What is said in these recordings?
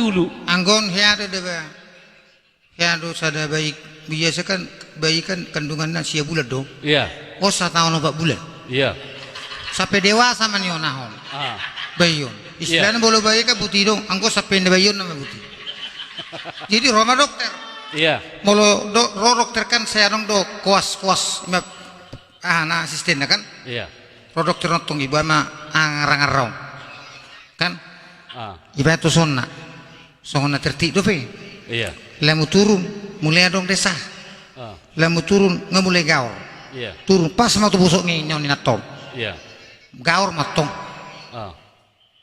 dulu. Anggon hiado deba. Hiado sada bayi biasa kan bayi kan kandungannya sia bulan dong. Iya. Oh 1 tahun 4 bulan. Iya. Sampai dewasa man yo nahon. Bayon. Istilahnya bolo bayi kan putih dong. Anggo sampai bayon nama putih. Jadi Roma dokter. Iya. Molo dokter kan saya dong dok kuas nah asistennya kan. Iya. Dokter notong ibu ama ngarang-ngarang. Kan? Iba itu sonna tertik dope. Iya. Lamu turun mulai dong desa. Lamu turun nggak mulai gaur. Iya. Turun pas mau tuh busuk nih nyawa natong. Iya. Gaur matong.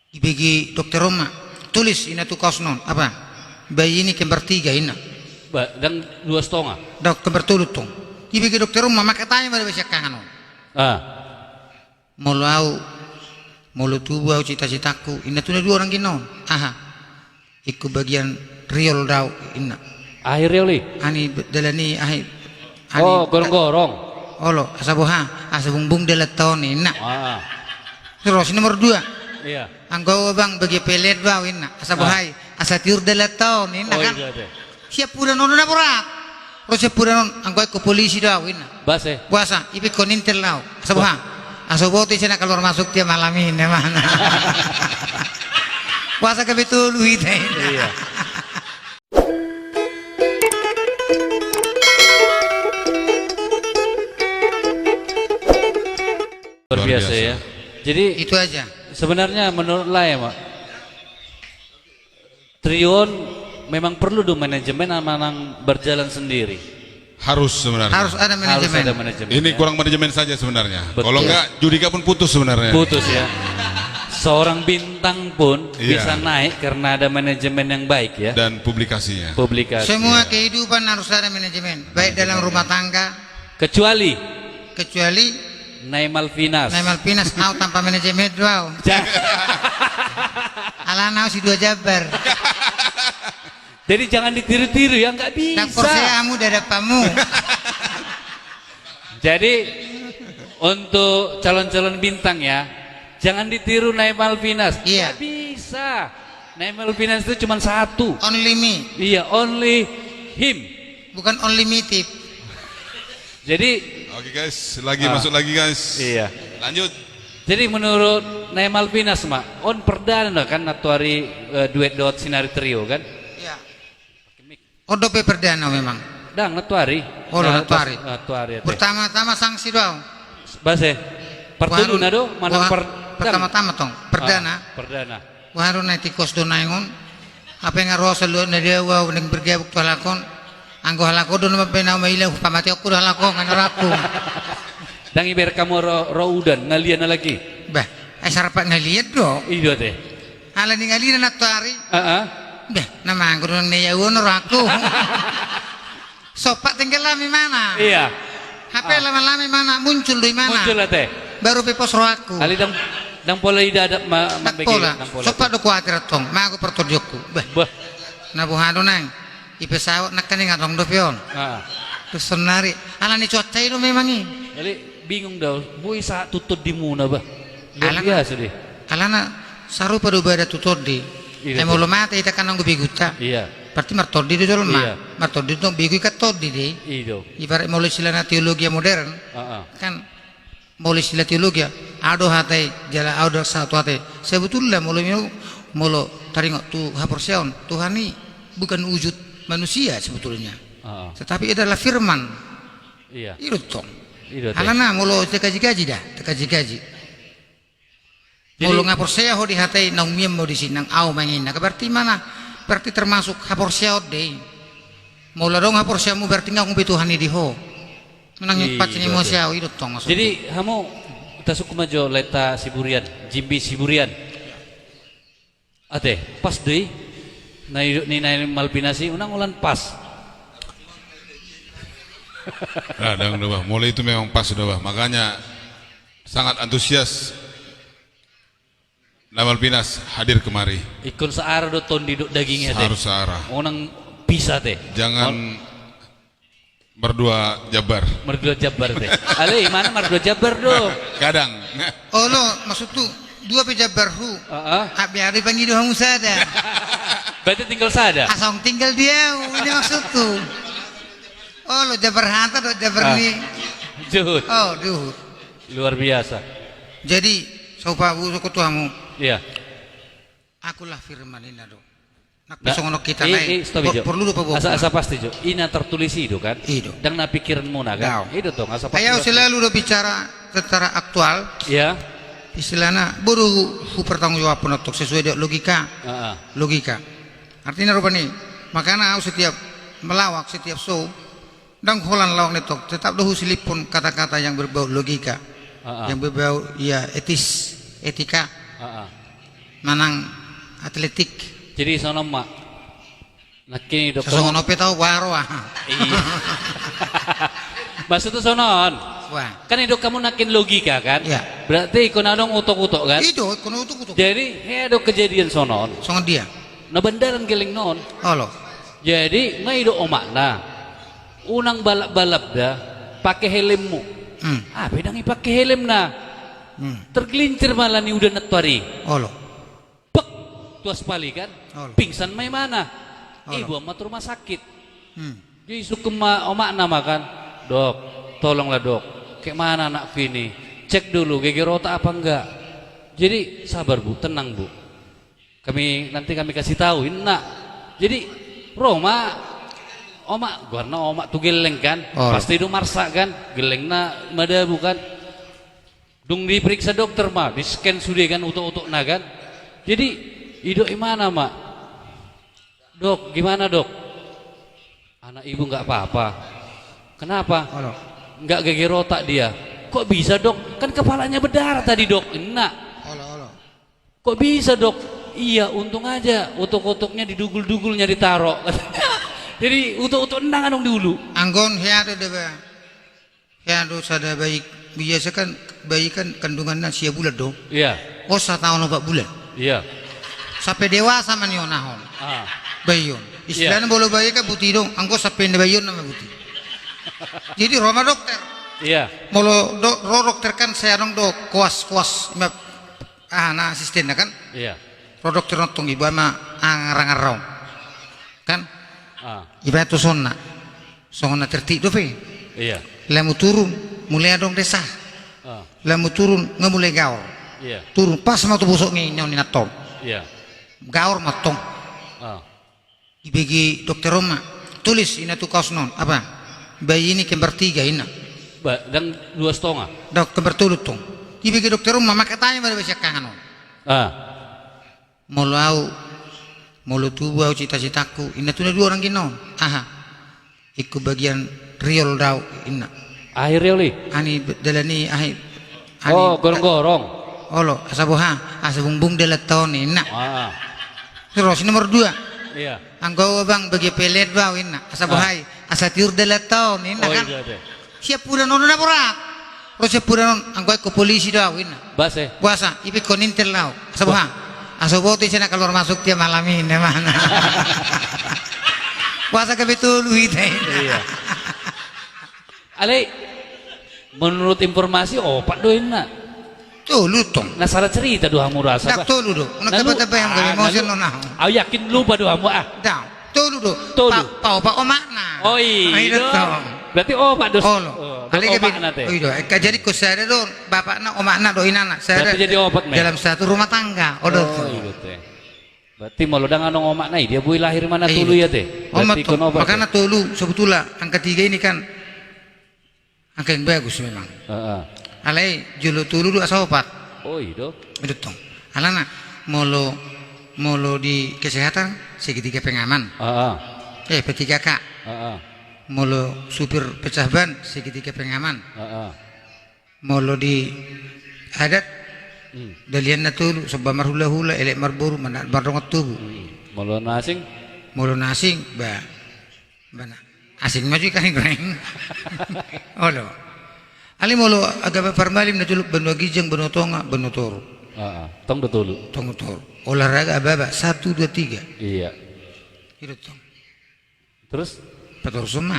Dibagi dokter Roma tulis ini tuh kaos non apa? Bayi ini kembar 3 ini. Dan 2,5. Dok kembar tulut tong. Dibagi dokter Roma maka tanya pada basiak kangen. Mulu tubuh au cita-citaku ini tuh 2 orang gino. Ikut bagian riol dau inna. Akhir rioli. Ani dalani akhir. Gorong-gorong. Olo asabuha asabungbung deleton inna. Terus nomor 2. Iya. Anggo bang bagi pelet bau inna. Asabuhai asatiur deleton inna kan. Siap pura nono na pura. Terus siap pura non anggo ke polisi dau inna. Base. Puasa ipi konintel lau. Asabuha. Asoboto sana keluar masuk dia malam ini mana. Puasa ke betul itu. Iya. Luar biasa ya. Jadi itu aja. Sebenarnya menurut lah ya, Mak. Trion memang perlu do manajemen amanang berjalan sendiri. Harus sebenarnya. Harus ada manajemen. Ini kurang manajemen saja sebenarnya. Kalau enggak Judika pun putus sebenarnya. Putus ya. Seorang bintang pun bisa naik karena ada manajemen yang baik ya. Dan publikasinya. Publikasi. Semua kehidupan harus ada manajemen, baik dalam rumah tangga. Kecuali Naimal Pinas tanpa manajemen doang. Alanau si 2 Jabar. Jadi jangan ditiru-tiru ya, nggak bisa. Dapur seamu dadapamu. Jadi untuk calon-calon bintang ya, jangan ditiru Naimal Pinas. Iya. Nggak bisa. Naimal Pinas itu cuma 1. Only me. Iya, only him. Bukan unlimited. Jadi Oke guys, masuk lagi guys. Iya. Lanjut. Jadi menurut Naimal Pinas mak, on perdana kan natuari duet dot sinari trio kan? Iya. Odope perdana memang. Dang natuari. Oh natuari. Natuari. Pertama-tama sanksi doang. Base. Pertulu nado mana pertama-tama tong perdana. Perdana. Waru na tikos do naingon. Apa yang ngarosa lu na dia wa ning bergebuk to halakon. Anggo halako do na pena mailang pamati aku do halako nganaraku. Dang iber kamu roudan ngalian lagi. Bah, sarapat ngaliat do. Iyo teh. Ala ning ngalian natuari. Bah, nama anggo do ne ya wono aku. Sopak tinggal lami mana? Iya. HP lama-lama mana muncul di mana? Muncul lah teh. Baru pepos aku. Ali dang pola ida ada pola. Sopak do kuatir tong, ma aku pertojokku. Bah. Nabuhado nang. Ipesawat nak kan ngatong do pion. Terus senari. Ala ni cuaca itu memang ini. Jadi bingung dah. Boy saat tutut di muna bah. Luar biasa deh. Alana saru pada ubah tutut di. Emo lo mate ita kan nunggu biguta. Iya. Berarti martodi itu dulu mah. Martodi itu bigu katodi deh. Iya. Ibarat mulai silana teologi modern. Kan mulai sila teologi. Ado hatai jala ado satu hatai. Sebetulnya mulai taringok tu haporsion Tuhan ini bukan wujud manusia sebetulnya. Tetapi adalah firman. Iya. Itu tong. Alana mulo tekaji-kaji dah, tekaji-kaji. Mulo ngapor saya ho di hatai nang miem mo di sinang au mangina. Berarti mana? Berarti termasuk hapor saya deh. Mulo dong hapor saya mu berarti ngau Tuhan di ho. Menang pacini mo saya itu tong. Jadi kamu tasuk majo leta siburian, Jimbi siburian. Ate, pas deh. Naimal Pinasi unang ulan pas. Dang bah. Mulai itu memang pas sudah bah. Makanya sangat antusias Naimal Pinas hadir kemari. Ikon searah do ton diduk dagingnya teh. Harus searah. Unang bisa teh. Jangan berdua jabar. Berdua jabar teh. Ale mana berdua jabar do? Kadang. Oh no, maksud tu dua pejabar hu. Biar dipanggil dua musada. Berarti tinggal sada. Asong tinggal dia, ini maksudku. Oh, lo jabar hantar, lo jabar ni. Juhud. Oh, duh. Luar biasa. Jadi, sopabu ketuamu, Iya. akulah firman ini do. Nak Nah, pesong kita naik. stop Jo. Perlu lupa bawa. Asa pasti Jo. Ina tertulis itu kan. Ido. Dan na pikiranmu na kan. Gau. Itu dong asa pasti. Ayo selalu do bicara secara aktual. Ya. Istilahnya baru hu pertanggung jawab untuk sesuai dengan logika. Heeh. Logika. Artinya apa nih? Makanya aku setiap melawak, setiap show, dan holan lawak netok, tetap dahulu silipun kata-kata yang berbau logika, yang berbau ya etis, etika, manang atletik. Jadi sono mak. Nah kini dok. Sesungguhnya nope tahu waro ah. Iya. Maksudnya sonon. Wah. Kan itu kamu nakin logika kan? Iya. Berarti ikon adong utok-utok kan? Itu kono itu kutuk. Jadi ada kejadian sonon. Songon dia. Na bandaran geling non. Halo. Jadi ngai do omakna. Unang balap-balap dah pakai helmmu. Ah, bedang pakai helm na. Tergelincir malah ni udah netwari. Halo. Pek tuas pali kan? Halo. Pingsan mai mana? Ibu amat rumah sakit. Jadi sukema omakna makan. Dok, tolonglah dok. Kayak mana anak Vini? Cek dulu geger otak apa enggak. Jadi sabar bu, tenang bu. Nanti kami kasih tahu. Nak. Jadi Roma, omak, karena omak tuh geleng kan, pasti itu marsa kan, geleng na mada bukan. Dung diperiksa dokter mah, di scan sudah kan utuk-utuk na kan. Jadi hidup gimana mak? Dok, gimana dok? Anak ibu nggak apa-apa. Kenapa? Halo. Nggak geger otak dia. Kok bisa dok? Kan kepalanya berdarah tadi dok. Enak. Halo. Kok bisa dok? Iya untung aja utuk-utuknya didugul-dugulnya ditaro. Jadi utuk-utuk endang anong dulu. Anggon hiado deba. Hiado sada baik. Biasa kan bayi kan kandungannya sia bulan dong. Iya. Oh 1 tahun 4 bulan. Iya. Sampai dewasa man nahon. Bayon. Istilahnya bolo bayi kan putih dong. Anggo sampai bayon nama putih. Jadi Roma dokter. Iya. Molo dokter kan saya dong dok kuas. Nah asisten kan. Iya. Dokter notong ibu ama angarang-arang. Kan? Ibu itu sonna tertik dope. Iya. Lamu turun mulai adong desa. Lamu turun ngemulai gaur. Iya. Turun pas mau tu busuk ni natong. Iya. Gaur matong. Ibigi dokter Roma tulis ini tuh kaos non apa? Bayi ini kembar 3 ina. Dan 2,5. Dok kembar tulut tong. Ibigi dokter Roma makatanya pada basiak kangen. Molo tubuh au cita-citaku ina tuh 2 orang gino. Iku bagian riol dau ina. Akhir rioli. Ani dalani ahi. Oh, gorong-gorong. Olo, asabuha, asabungbung delaton ina. Terus nomor 2. Iya. Anggo bang bagi pelet bau ina. Asabuhai, asatiur delaton ina kan. Siap pura nono na pura. Terus siap pura non anggo ke polisi dau ina. Base. Puasa, ipi konintel lau. Asabuha. Asobo tu sana keluar masuk dia malam ini mana. Puasa ke betul itu. Iya. Ale, menurut informasi opak doin nak. Tuh lutong. Nah salah cerita doa murah. Dak tuh lu do. Nak tebak yang gak emosi nona. Aku yakin lupa doa mu Dak tuh lu do. Tuh. Pak omakna. Oh iya. Berarti opak dos. Ale ke nate. Oh iya. Jadi ku saya do bapakna omakna doinana. Saya jadi opak dalam satu rumah tangga. Oh iya teh. Berarti mau lo dengan omak nai dia bui lahir mana tulu ya teh. Omak makanya tulu sebetulnya angka 3 ini kan angka yang bagus memang. Alai julu tulu dua sopat. Oh iya. Itu tong. Alana molo di kesehatan segitiga pengaman. P3K. Molo supir pecah ban segitiga pengaman. Molo di adat dalian na tulu sebab marhula-hula elek marburu mana barongot tubuh. Molo nasing bana asing maju kan goreng. Olo. Ali molo agama parmalim na juluk benua gijeng benua tonga benua toru. Tong betul. Tong toru. Olahraga ababa 1 2 3. Iya. Itu tong. Terus Pator semua.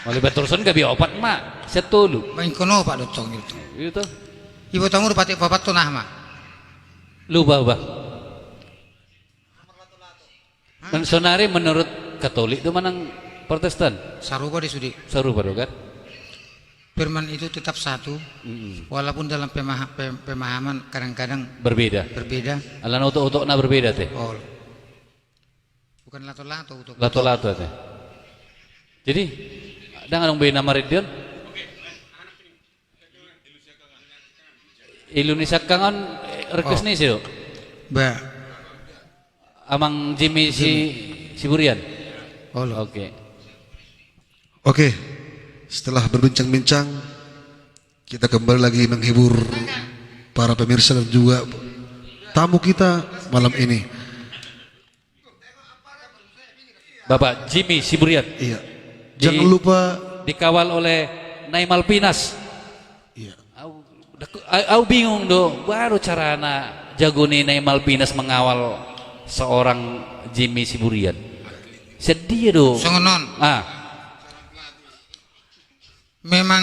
Mali Patorson gak bi opat mak. Setulu. Main kono Pak Dotong itu. Itu. Ibu tamu pati papat to nah mah. Lupa. Sonari menurut Katolik itu manang Protestan. Sarupa di sudi. Serupa do kan? Firman itu tetap satu, walaupun dalam pemahaman kadang-kadang Berbeda. berbeda. Alan utuk-utuk na berbeda teh. Oh, bukan lato-lato untuk Lato-lato teh. Jadi, ada nggak bina Maridion? Indonesia kangen request nih sih, Ba. Amang Jimmy si Burian. Oh, lo. Oke. Oke, setelah berbincang-bincang, kita kembali lagi menghibur para pemirsa dan juga tamu kita malam ini. Bapak Jimmy Siburian Iya, jangan lupa. dikawal oleh Naimal Pinas. Iya. Aku bingung do, baru carana jago nih Naimal Pinas mengawal seorang Jimmy Siburian. Sedih do. Songonon. Memang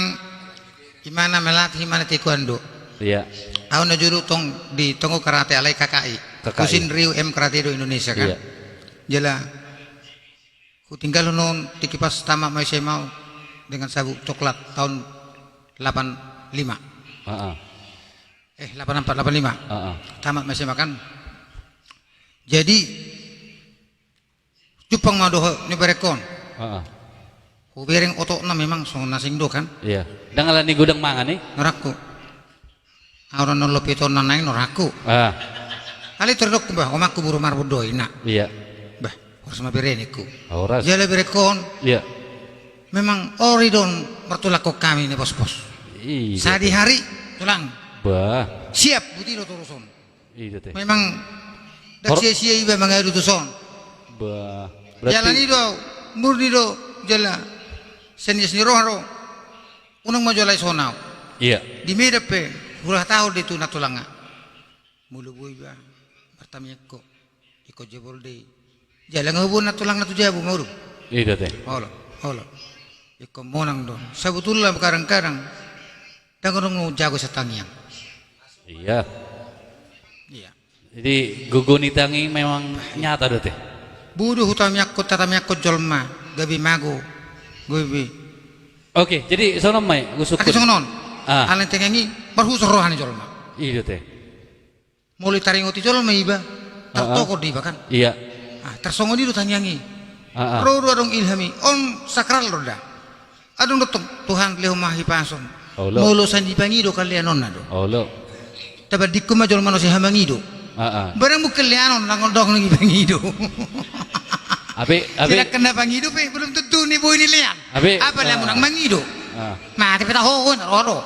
gimana melatih mana taekwondo. Iya. Aku najuru tong di tonggo karate alai KKI. Kusin Rio M Karate do Indonesia kan. Iya. Jela. Ku tinggal non di kipas tamak mai saya mau dengan sabuk coklat tahun 85. 84 85. Tamat masih makan. Jadi Jepang mau doh nyeberekon. Kubereng otok na memang so nasing do kan. Iya. Dangalan ni gudang mangan nih. Noraku. Auran non lopito nanai noraku. Ali terdok bah omaku buru marbudo ina. Iya. Bah harus mabereniku. Horas. Jale berekon. Iya. Memang oridon mertulako kami nih bos-bos. Iya. Sadi hari tulang. Bah. Siap butiro turuson. Iya teh. Memang dak sia-sia iba mangadu tuson. Bah. Jalan itu murni do jala senis ni roharo unang majolai sonau Iya. di medepe ulah tahu di tu natulanga mulu boy ba pertamiako iko jebol de jalan ngabun natulanga tu jabu mau Iya teh. holo iko monang do sebetulnya kadang-kadang dangorong jago setangiang Iya. iya Jadi guguni tangi memang nyata do teh. budu hutamiako tatamiako jolma gabi mago gobi Oke, jadi sono mai gusukun. aki songon Ah. alen tengengi berhusur rohani jolma Iya teh. mulai taringoti jolma iba tertoko di kan Iya. tersongo di tanyangi Ah. rodo adong ilhami om sakral roda adong dotong Tuhan leho mahi pason Oh, lo. molo sanji pangido kalian nonna do Oh lo. tabar dikuma jolma no si hamangido barang bukan lianon nangol dong lagi pangido tidak kena pangido pe belum tentu nih boy ini lian apa lah munang mangido mati peta hohon rodo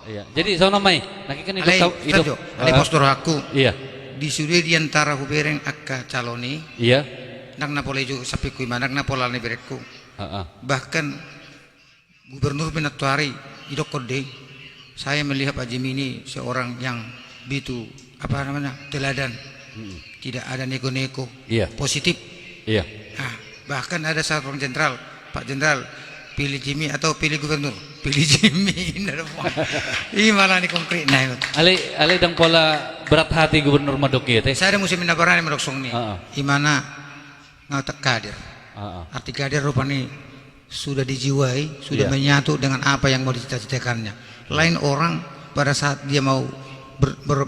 Iya. Jadi sono mai nakikan alai hidup. alai postur aku Iya. disuruh di antara hubereng akka caloni Iya. nang napolejo sapi kui manang napolane berekku bahkan gubernur Pinatuari idokode saya melihat Pak Jimmy ini seorang yang bitu apa namanya teladan tidak ada neko-neko Iya. positif Iya. bahkan ada seorang jenderal Pak Jenderal pilih Jimmy atau pilih gubernur pilih Jimmy ini malah ini konkret nah Ale dang pola berat hati gubernur Madoki ya teh. saya ada musim minabarani medoksong nih imana ngautak kader arti kader rupanya sudah dijiwai sudah menyatu dengan apa yang mau dicita-citakannya lain orang pada saat dia mau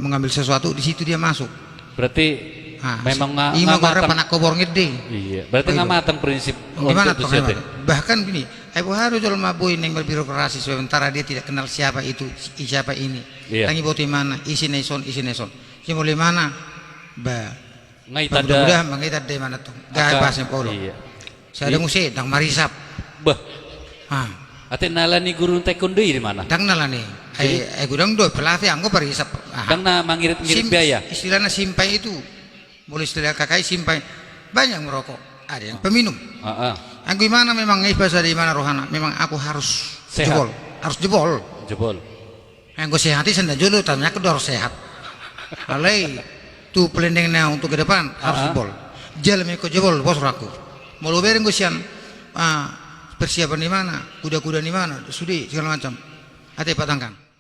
mengambil sesuatu di situ dia masuk Berarti memang nggak matang panak kobor ngede. Iya, berarti nggak matang prinsip gimana tuh bahkan gini Ibu harus jual maboy yang berbirokrasi sementara dia tidak kenal siapa itu siapa ini tangi boti mana isi neson si mulai mana ba udah mengita de mana tuh gak bahasnya polo saya ada musik dang marisap bah ate nalani guru taekwondo di mana dang nalani gudang do pelatih anggo marisap dang na mangirit-ngirit biaya istilahnya simpai itu boleh istilah kakak simpai banyak merokok ada yang peminum aku gimana memang bahasa di mana rohana memang aku harus sehat. jebol yang gue sehati senda julu tanya aku harus sehat alai tu pelendengnya untuk ke depan harus jebol jalan aku jebol bos aku mau lo bereng gue sian persiapan di mana kuda-kuda di mana sudah segala macam hati patangkan